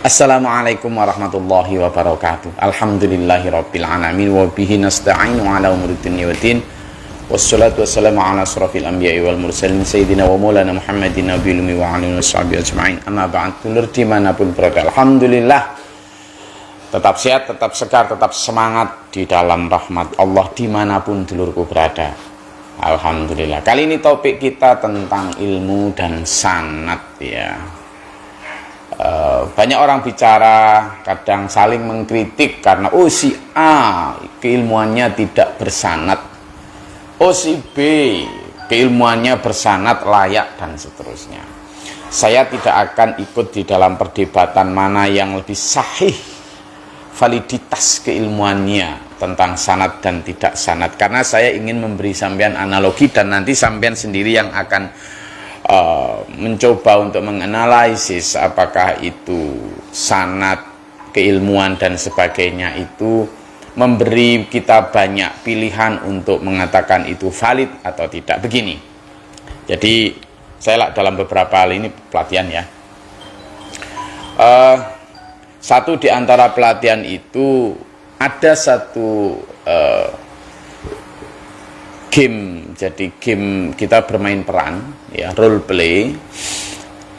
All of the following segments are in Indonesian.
Assalamualaikum warahmatullahi wabarakatuh. Alhamdulillahirabbil alamin wa bihi nasta'inu ala umuri dunya waddin. Wassalatu wassalamu ala asrofil anbiya'i wal mursalin sayyidina wa maulana Muhammadin nabiyil ummi wa alihi washabihi ajma'in. Amma ba'd. Dulur dimanapun berada, alhamdulillah tetap sehat, tetap segar, tetap semangat di dalam rahmat Allah dimanapun dulurku berada. Alhamdulillah. Kali ini topik kita tentang ilmu dan sanad ya. Banyak orang bicara, kadang saling mengkritik karena si A keilmuannya tidak bersanad, si B keilmuannya bersanad layak, dan seterusnya. Saya tidak akan ikut di dalam perdebatan mana yang lebih sahih validitas keilmuannya tentang sanad dan tidak sanad, karena saya ingin memberi sampean analogi dan nanti sampean sendiri yang akan mencoba untuk menganalisis apakah itu sanad, keilmuan dan sebagainya itu memberi kita banyak pilihan untuk mengatakan itu valid atau tidak. Begini, jadi saya dalam beberapa hal ini pelatihan ya, satu di antara pelatihan itu ada satu game, jadi game kita bermain peran ya, role play.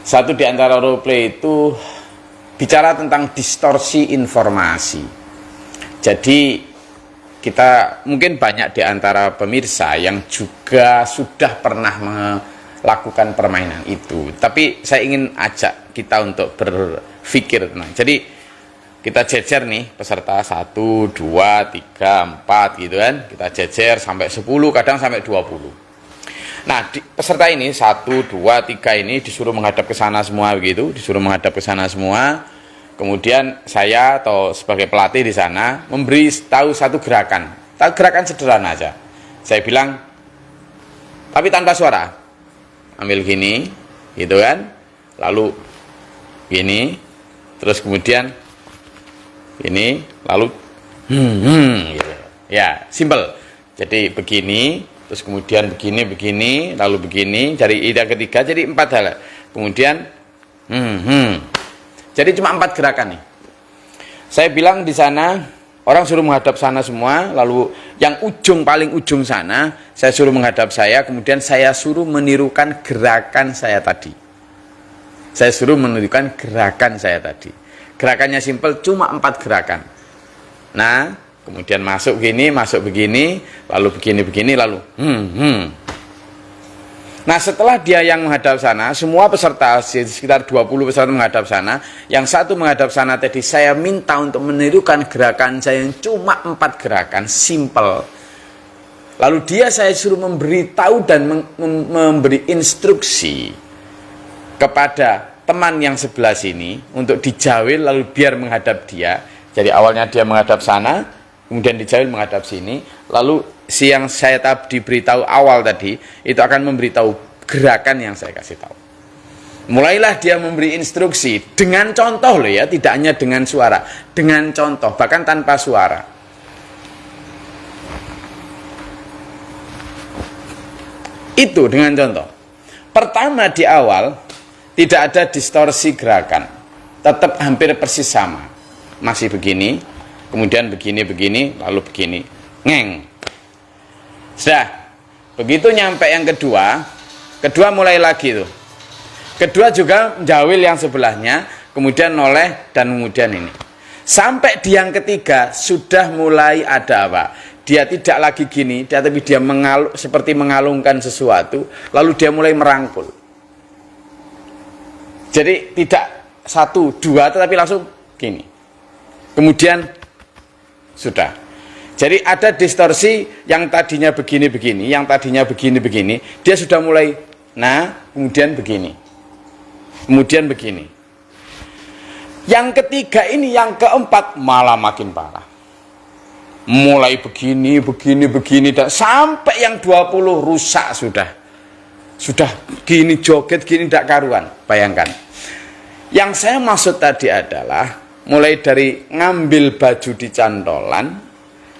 Satu di antara role play itu bicara tentang distorsi informasi. Jadi kita mungkin banyak di antara pemirsa yang juga sudah pernah melakukan permainan itu, tapi saya ingin ajak kita untuk berpikir tenang. Jadi kita jejer nih peserta 1, 2, 3, 4 gitu kan. Kita jejer sampai 10, kadang sampai 20. Nah, peserta ini 1, 2, 3 ini disuruh menghadap ke sana semua begitu, disuruh menghadap ke sana semua. Kemudian saya atau sebagai pelatih di sana memberi tahu satu gerakan. Gerakan sederhana aja. Saya bilang tapi tanpa suara. Ambil gini, gitu kan. Lalu gini, terus kemudian ini, lalu gitu. Ya, simple. Jadi begini, terus kemudian begini, lalu begini, jadi ide ketiga, jadi 4 hal. Kemudian jadi cuma 4 gerakan nih. Saya bilang di sana orang suruh menghadap sana semua, lalu yang paling ujung sana saya suruh menghadap saya, kemudian saya suruh menirukan gerakan saya tadi. Saya suruh menirukan gerakan saya tadi. Gerakannya simple, cuma 4 gerakan. Nah, kemudian masuk begini, lalu begini, lalu Nah, setelah dia yang menghadap sana, semua peserta sekitar 20 peserta menghadap sana, yang satu menghadap sana tadi saya minta untuk menirukan gerakan saya yang cuma 4 gerakan, simple. Lalu dia saya suruh memberitahu dan memberi instruksi kepada teman yang sebelah sini untuk dijawil lalu biar menghadap dia. Jadi awalnya dia menghadap sana, kemudian dijawil menghadap sini, lalu si yang saya diberitahu awal tadi itu akan memberitahu gerakan yang saya kasih tahu. Mulailah dia memberi instruksi dengan contoh loh ya, tidak hanya dengan suara, dengan contoh, bahkan tanpa suara. Itu dengan contoh. Pertama di awal tidak ada distorsi gerakan, tetap hampir persis sama, masih begini, kemudian begini, lalu begini, ngeng. Sudah, begitu nyampe yang kedua mulai lagi tuh. Kedua juga menjawil yang sebelahnya, kemudian noleh dan kemudian ini. Sampai di yang ketiga sudah mulai ada apa? Dia tidak lagi gini, tapi dia seperti mengalungkan sesuatu, lalu dia mulai merangkul. Jadi tidak 1, 2, tetapi langsung gini. Kemudian sudah. Jadi ada distorsi, yang tadinya begini, yang tadinya begini, dia sudah mulai, kemudian begini. Kemudian begini. Yang ketiga ini, yang keempat malah makin parah. Mulai begini, dan sampai yang 20 rusak sudah. Sudah gini joget, gini tidak karuan. Bayangkan. Yang saya maksud tadi adalah mulai dari ngambil baju di cantolan,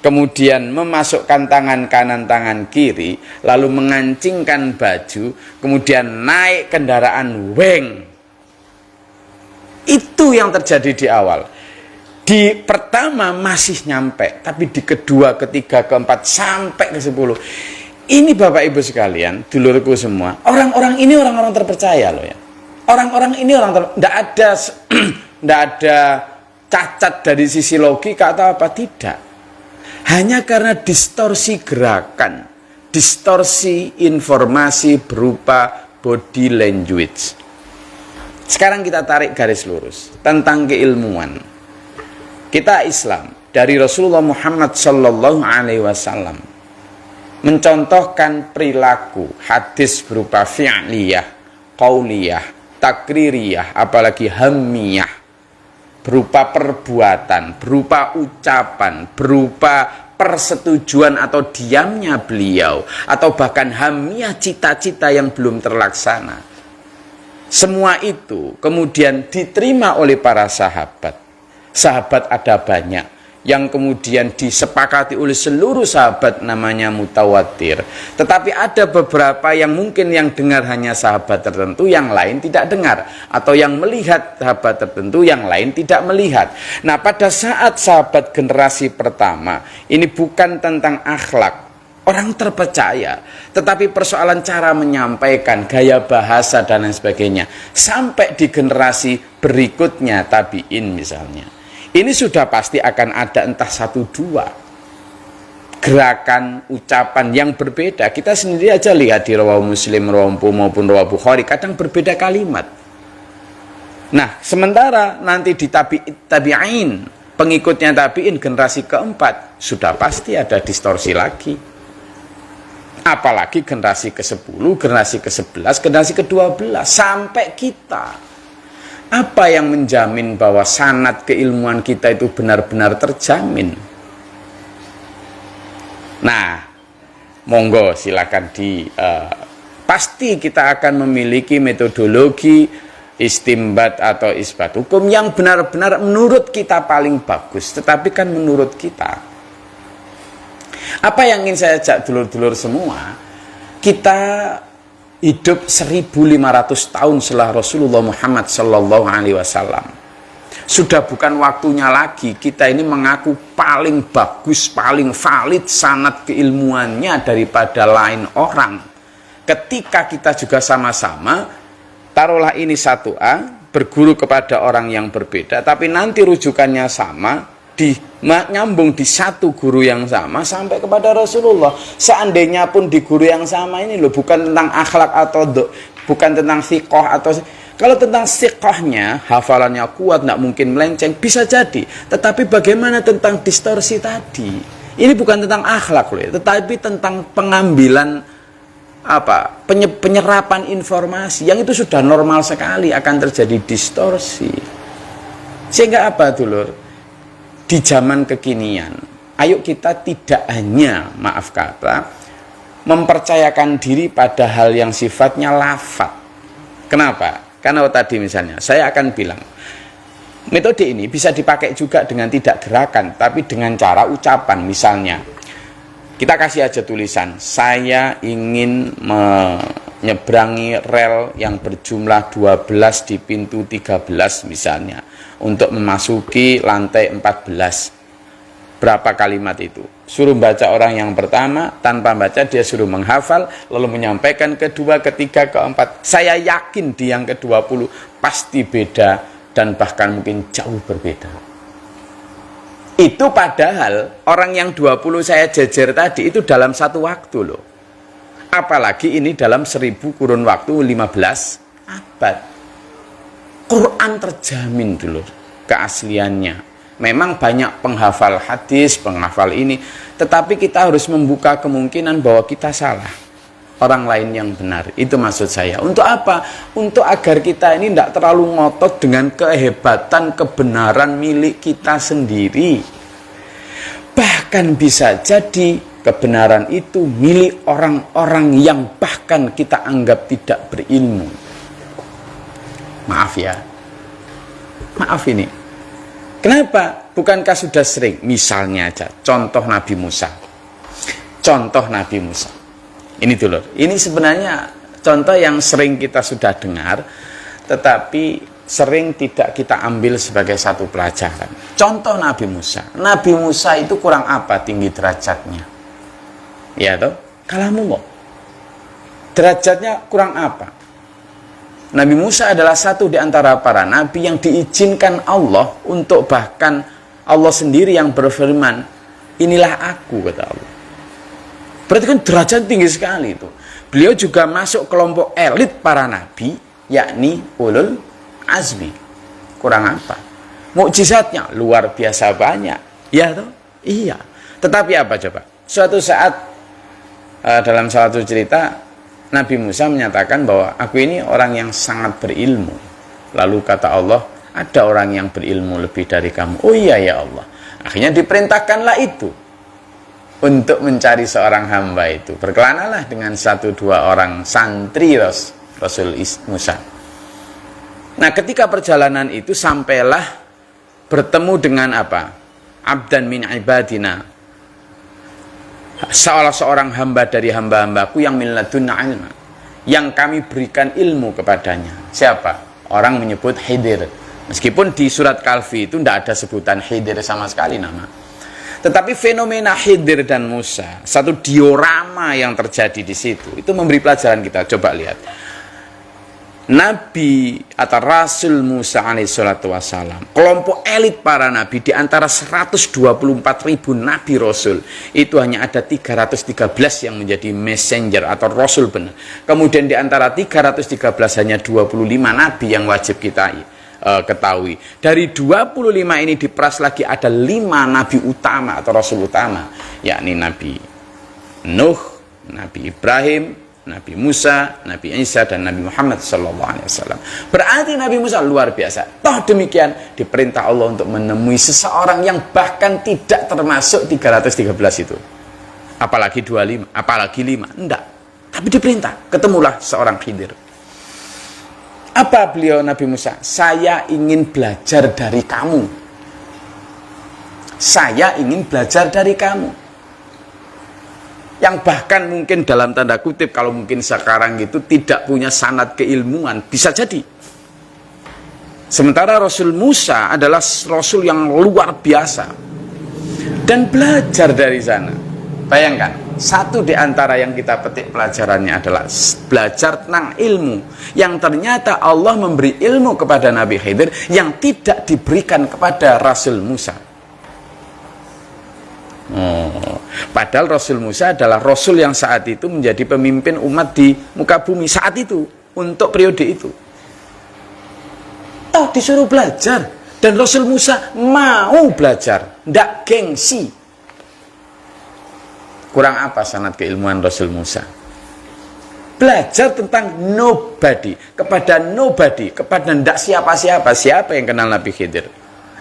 kemudian memasukkan tangan kanan tangan kiri, lalu mengancingkan baju, kemudian naik kendaraan weng. Itu yang terjadi di awal. Di pertama masih nyampe, tapi di kedua, ketiga, keempat, sampai ke 10. Ini Bapak Ibu sekalian, dulurku semua, orang-orang ini orang-orang terpercaya loh ya. Orang-orang ini tidak ada cacat dari sisi logika atau apa, tidak. Hanya karena distorsi gerakan, distorsi informasi berupa body language. Sekarang kita tarik garis lurus tentang keilmuan. Kita Islam dari Rasulullah Muhammad Sallallahu Alaihi Wasallam mencontohkan perilaku hadis berupa fi'liyah, qauliyah, takririyah, apalagi hammiyah, berupa perbuatan, berupa ucapan, berupa persetujuan atau diamnya beliau, atau bahkan hammiyah, cita-cita yang belum terlaksana. Semua itu kemudian diterima oleh para sahabat. Sahabat ada banyak yang kemudian disepakati oleh seluruh sahabat, namanya mutawatir. Tetapi ada beberapa yang mungkin yang dengar hanya sahabat tertentu, yang lain tidak dengar, atau yang melihat sahabat tertentu, yang lain tidak melihat. Nah, pada saat sahabat generasi pertama, ini bukan tentang akhlak, orang terpercaya, tetapi persoalan cara menyampaikan, gaya bahasa dan lain sebagainya. Sampai di generasi berikutnya, tabiin misalnya, ini sudah pasti akan ada entah satu dua gerakan, ucapan yang berbeda. Kita sendiri aja lihat di Rawahu Muslim, Rawahu maupun Rawahu Bukhari, kadang berbeda kalimat. Nah, sementara nanti di tabi'in, pengikutnya tabi'in generasi keempat, sudah pasti ada distorsi lagi. Apalagi generasi ke-10, generasi ke-11, generasi ke-12, sampai kita. Apa yang menjamin bahwa sanad keilmuan kita itu benar-benar terjamin? Nah, monggo silakan pasti kita akan memiliki metodologi istimbat atau isbat hukum yang benar-benar menurut kita paling bagus, tetapi kan menurut kita. Apa yang ingin saya ajak dulur-dulur semua, kita hidup 1500 tahun setelah Rasulullah Muhammad Sallallahu Alaihi Wasallam. Sudah bukan waktunya lagi kita ini mengaku paling bagus, paling valid sanad keilmuannya daripada lain orang. Ketika kita juga sama-sama, taruhlah ini 1A, berguru kepada orang yang berbeda, tapi nanti rujukannya sama, nyambung di satu guru yang sama sampai kepada Rasulullah. Seandainya pun di guru yang sama ini loh, bukan tentang akhlak atau bukan tentang thiqah atau, kalau tentang thiqahnya, hafalannya kuat, tidak mungkin melenceng, bisa jadi. Tetapi bagaimana tentang distorsi tadi? Ini bukan tentang akhlak loh, tetapi tentang pengambilan penyerapan informasi yang itu sudah normal sekali akan terjadi distorsi. Sehingga apa dulur? Di zaman kekinian, ayo kita tidak hanya, maaf kata, mempercayakan diri pada hal yang sifatnya lafaz. Kenapa? Karena tadi misalnya, saya akan bilang, metode ini bisa dipakai juga dengan tidak gerakan, tapi dengan cara ucapan. Misalnya, kita kasih aja tulisan, saya ingin menyeberangi rel yang berjumlah 12 di pintu 13 misalnya, untuk memasuki lantai 14. Berapa kalimat itu? Suruh baca orang yang pertama, tanpa baca dia suruh menghafal, lalu menyampaikan kedua, ketiga, keempat. Saya yakin di yang ke-20 pasti beda dan bahkan mungkin jauh berbeda. Itu padahal orang yang 20 saya jejer tadi itu dalam satu waktu loh. Apalagi ini dalam 1000 kurun waktu 15 abad. Quran terjamin dulu keasliannya. Memang banyak penghafal hadis, penghafal ini, tetapi kita harus membuka kemungkinan bahwa kita salah, orang lain yang benar. Itu maksud saya. Untuk apa? Untuk agar kita ini tidak terlalu ngotot dengan kehebatan kebenaran milik kita sendiri. Bahkan bisa jadi kebenaran itu milik orang-orang yang bahkan kita anggap tidak berilmu. Maaf ya, maaf ini. Kenapa? Bukankah sudah sering? Misalnya aja, contoh Nabi Musa. Contoh Nabi Musa. Ini dulu. Ini sebenarnya contoh yang sering kita sudah dengar, tetapi sering tidak kita ambil sebagai satu pelajaran. Contoh Nabi Musa. Nabi Musa itu kurang apa tinggi derajatnya? Ya toh? Kalamullah. Derajatnya kurang apa? Nabi Musa adalah satu di antara para nabi yang diizinkan Allah untuk bahkan Allah sendiri yang berfirman, inilah aku, kata Allah. Berarti kan derajat tinggi sekali itu. Beliau juga masuk kelompok elit para nabi, yakni ulul azmi. Kurang apa? Mukjizatnya luar biasa banyak. Ya toh? Iya. Tetapi apa coba? Suatu saat dalam salah satu cerita Nabi Musa menyatakan bahwa aku ini orang yang sangat berilmu. Lalu kata Allah, ada orang yang berilmu lebih dari kamu. Oh iya ya Allah. Akhirnya diperintahkanlah itu untuk mencari seorang hamba itu. Berkelanalah dengan 1-2 orang santri Rasul Musa. Nah, ketika perjalanan itu sampailah bertemu dengan apa? Abdan min ibadina. Seorang hamba dari hamba-hambaku yang min ladunna ilma, yang kami berikan ilmu kepadanya. Siapa? Orang menyebut Khidir. Meskipun di surat Kahfi itu tidak ada sebutan Khidir sama sekali nama. Tetapi fenomena Khidir dan Musa, satu diorama yang terjadi di situ, itu memberi pelajaran kita. Coba lihat. Nabi atau Rasul Musa alaihissalatu wassalam, kelompok elit para nabi di antara 124.000 nabi rasul, itu hanya ada 313 yang menjadi messenger atau rasul benar. Kemudian di antara 313 hanya 25 nabi yang wajib kita ketahui. Dari 25 ini diperas lagi ada 5 nabi utama atau rasul utama, yakni Nabi Nuh, Nabi Ibrahim, Nabi Musa, Nabi Isa, dan Nabi Muhammad SAW. Berarti Nabi Musa luar biasa. Toh demikian diperintah Allah untuk menemui seseorang yang bahkan tidak termasuk 313 itu. Apalagi 25, apalagi 5. Enggak. Tapi diperintah, ketemulah seorang Khidir. Apa beliau Nabi Musa? Saya ingin belajar dari kamu. Saya ingin belajar dari kamu. Yang bahkan mungkin dalam tanda kutip, kalau mungkin sekarang itu tidak punya sanad keilmuan, bisa jadi. Sementara Rasul Musa adalah Rasul yang luar biasa dan belajar dari sana. Bayangkan, satu di antara yang kita petik pelajarannya adalah belajar tentang ilmu yang ternyata Allah memberi ilmu kepada Nabi Khidir yang tidak diberikan kepada Rasul Musa. Padahal Rasul Musa adalah Rasul yang saat itu menjadi pemimpin umat di muka bumi saat itu, untuk periode itu. Toh disuruh belajar, dan Rasul Musa mau belajar, tidak gengsi. Kurang apa sanad keilmuan Rasul Musa? Belajar tentang nobody, kepada tidak siapa-siapa. Siapa yang kenal Nabi Khidir?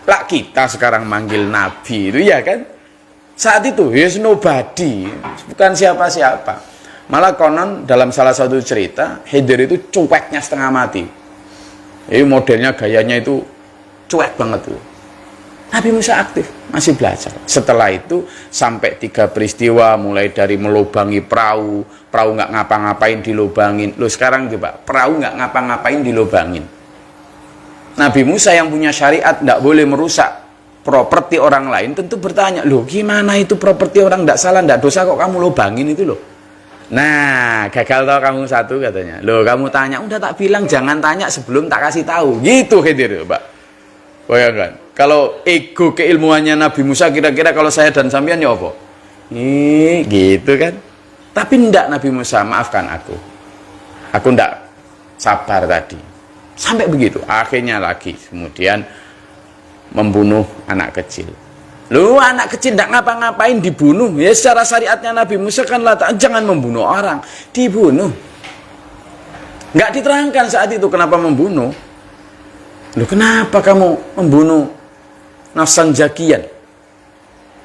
Lah kita sekarang manggil Nabi itu, ya kan? Saat itu, yes nobody, bukan siapa-siapa. Malah konon dalam salah satu cerita, Khidir itu cueknya setengah mati. Jadi modelnya, gayanya itu cuek banget tuh. Nabi Musa aktif, masih belajar. Setelah itu sampai 3 peristiwa, mulai dari melubangi perahu nggak ngapa-ngapain dilubangin. Loh sekarang coba, perahu nggak ngapa-ngapain dilubangin. Nabi Musa yang punya syariat nggak boleh merusak properti orang lain, tentu bertanya, loh gimana itu properti orang, tidak salah, tidak dosa kok kamu lubangin itu loh. Nah, gagal tau kamu satu katanya. Loh kamu tanya, udah tak bilang jangan tanya sebelum tak kasih tahu. Gitu Khidir, Pak. Bayangkan, kalau ego keilmuannya Nabi Musa kira-kira kalau saya dan sampean ya apa? Gitu kan. Tapi ndak Nabi Musa, maafkan aku. Aku ndak sabar tadi. Sampai begitu, akhirnya lagi kemudian membunuh anak kecil. Lu anak kecil tidak ngapa-ngapain dibunuh. Ya secara syariatnya Nabi Musa kan jangan membunuh orang, dibunuh. Nggak diterangkan saat itu kenapa membunuh. Lu kenapa kamu membunuh nafsan zakiyan,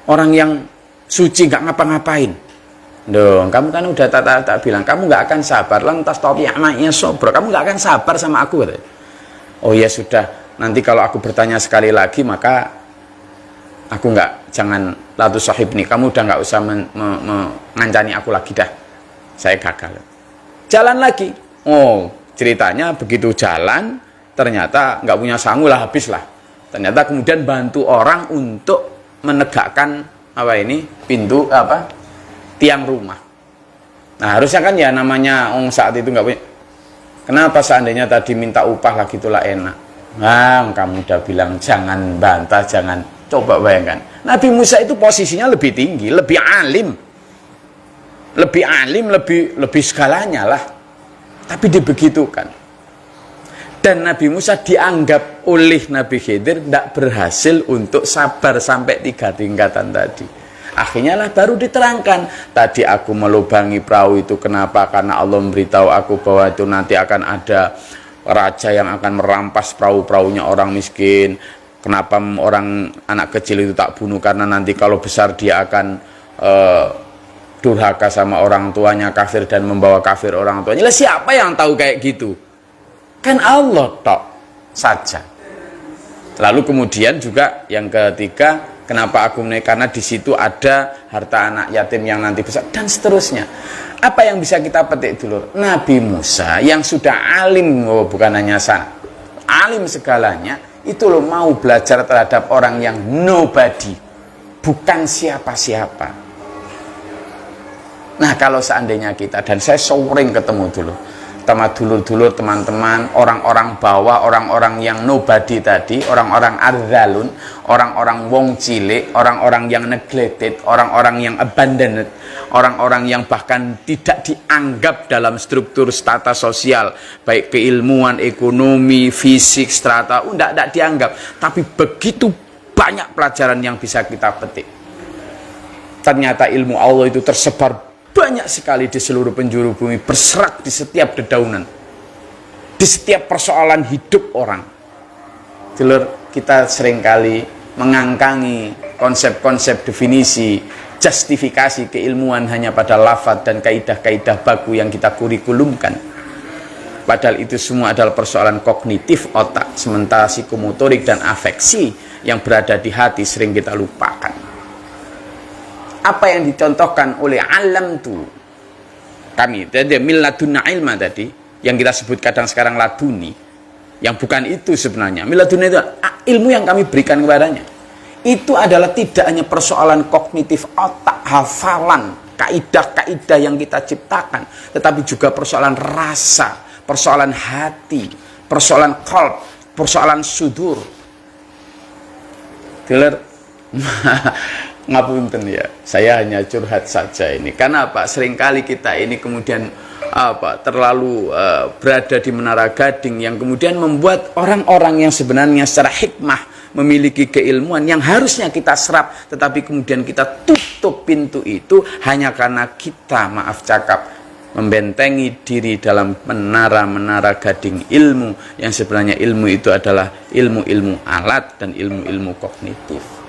orang yang suci nggak ngapa-ngapain? Dong, kamu kan udah tak bilang kamu nggak akan sabar. Lantas tabi'nya sobro, kamu nggak akan sabar sama aku. Katanya. Oh ya sudah. Nanti kalau aku bertanya sekali lagi, maka aku jangan latu sahib nih. Kamu udah nggak usah mengancani aku lagi dah. Saya gagal. Jalan lagi. Oh, ceritanya begitu jalan, ternyata nggak punya sangu lah, habis lah. Ternyata kemudian bantu orang untuk menegakkan pintu tiang rumah. Nah harusnya kan ya namanya saat itu nggak punya. Kenapa seandainya tadi minta upah lah gitulah enak. Nah kamu udah bilang jangan bantah, jangan. Coba bayangkan, Nabi Musa itu posisinya lebih tinggi, lebih alim, lebih segalanya lah. Tapi dibegitukan. Dan Nabi Musa dianggap oleh Nabi Khidir tidak berhasil untuk sabar sampai 3 tingkatan tadi. Akhirnya lah baru diterangkan. Tadi aku melubangi perahu itu kenapa? Karena Allah memberitahu aku bahwa itu nanti akan ada raja yang akan merampas perahu-perahunya orang miskin. Kenapa orang anak kecil itu tak bunuh? Karena nanti kalau besar dia akan durhaka sama orang tuanya, kafir dan membawa kafir orang tuanya. Lah siapa yang tahu kayak gitu? Kan Allah tok saja. Lalu kemudian juga yang ketiga, kenapa aku menaik? Karena di situ ada harta anak yatim yang nanti besar dan seterusnya. Apa yang bisa kita petik dulu? Nabi Musa yang sudah alim, bukan hanya alim segalanya, itu loh mau belajar terhadap orang yang nobody, bukan siapa-siapa. Nah kalau seandainya kita, dan saya sering ketemu dulu sama dulur-dulur, teman-teman, orang-orang bawah, orang-orang yang nobody tadi, orang-orang adzalun, orang-orang wong cilik, orang-orang yang neglected, orang-orang yang abandoned, orang-orang yang bahkan tidak dianggap dalam struktur strata sosial, baik keilmuan, ekonomi, fisik, strata, tidak dianggap. Tapi begitu banyak pelajaran yang bisa kita petik. Ternyata ilmu Allah itu tersebar banyak sekali di seluruh penjuru bumi, berserak di setiap dedaunan, di setiap persoalan hidup orang. Dulur, kita seringkali mengangkangi konsep-konsep definisi, justifikasi keilmuan hanya pada lafaz dan kaidah-kaidah baku yang kita kurikulumkan. Padahal itu semua adalah persoalan kognitif otak, sementara psikomotorik dan afeksi yang berada di hati sering kita lupakan. Apa yang dicontohkan oleh alam tu kami, jadi miladunna ilma tadi yang kita sebut kadang sekarang laduni, yang bukan itu sebenarnya. Miladunna itu ilmu yang kami berikan kepadanya. Itu adalah tidak hanya persoalan kognitif otak, hafalan, kaidah-kaidah yang kita ciptakan, tetapi juga persoalan rasa, persoalan hati, persoalan qalb, persoalan sudur. Dulur, ngapunten ya, saya hanya curhat saja ini. Karena apa? Seringkali kita ini kemudian terlalu berada di menara gading yang kemudian membuat orang-orang yang sebenarnya secara hikmah memiliki keilmuan yang harusnya kita serap, tetapi kemudian kita tutup pintu itu hanya karena kita, maaf cakap, membentengi diri dalam menara-menara gading ilmu yang sebenarnya ilmu itu adalah ilmu-ilmu alat dan ilmu-ilmu kognitif.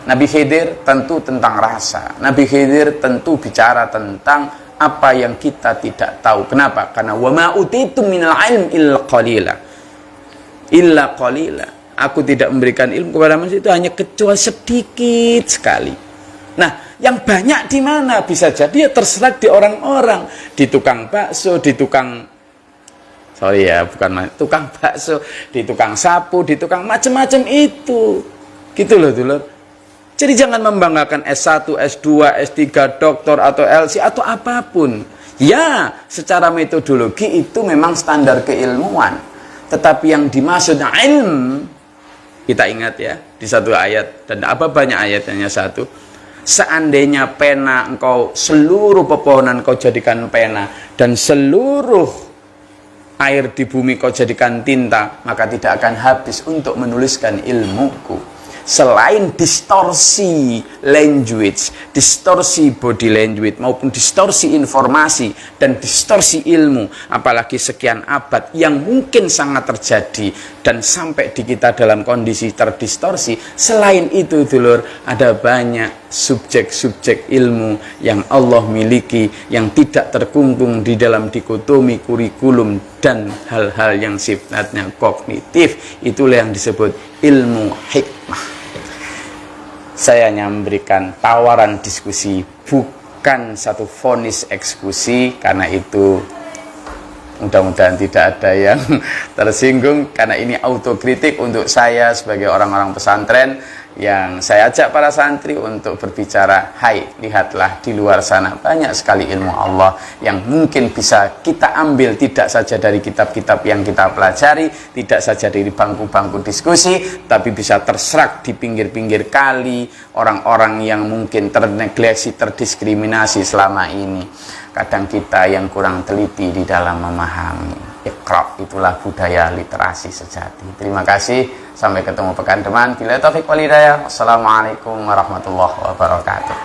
Nabi Khidir tentu tentang rasa. Nabi Khidir tentu bicara tentang apa yang kita tidak tahu. Kenapa? Karena wa ma utitum minal ilm illa qalila. Illa qalila. Aku tidak memberikan ilmu kepada manusia itu hanya kecuali sedikit sekali. Nah, yang banyak di mana? Bisa jadi ya terserak di orang-orang, di tukang bakso, di tukang tukang bakso, di tukang sapu, di tukang macam-macam itu. Gitu loh, dulur. Jadi jangan membanggakan S1, S2, S3, doktor atau LC atau apapun. Ya, secara metodologi itu memang standar keilmuan. Tetapi yang dimaksud ilm, kita ingat ya, di satu ayat, dan apa banyak ayatnya satu. Seandainya pena engkau, seluruh pepohonan kau jadikan pena, dan seluruh air di bumi kau jadikan tinta, maka tidak akan habis untuk menuliskan ilmuku. Selain distorsi language, distorsi body language maupun distorsi informasi dan distorsi ilmu, apalagi sekian abad yang mungkin sangat terjadi dan sampai di kita dalam kondisi terdistorsi. Selain itu, dulur, ada banyak subjek-subjek ilmu yang Allah miliki yang tidak terkungkung di dalam dikotomi kurikulum dan hal-hal yang sifatnya kognitif. Itulah yang disebut ilmu hikmah. Saya hanya memberikan tawaran diskusi, bukan satu vonis eksekusi, karena itu Mudah-mudahan tidak ada yang tersinggung, karena ini autokritik untuk saya sebagai orang-orang pesantren yang saya ajak para santri untuk berbicara, hai, lihatlah di luar sana banyak sekali ilmu Allah yang mungkin bisa kita ambil tidak saja dari kitab-kitab yang kita pelajari, tidak saja dari bangku-bangku diskusi, tapi bisa terserak di pinggir-pinggir kali orang-orang yang mungkin ternegleksi, terdiskriminasi selama ini. Kadang kita yang kurang teliti di dalam memahami. Iqra, itulah budaya literasi sejati. Terima kasih, sampai ketemu pekan depan. Bila taufik wal hidayah. Wassalamualaikum warahmatullahi wabarakatuh.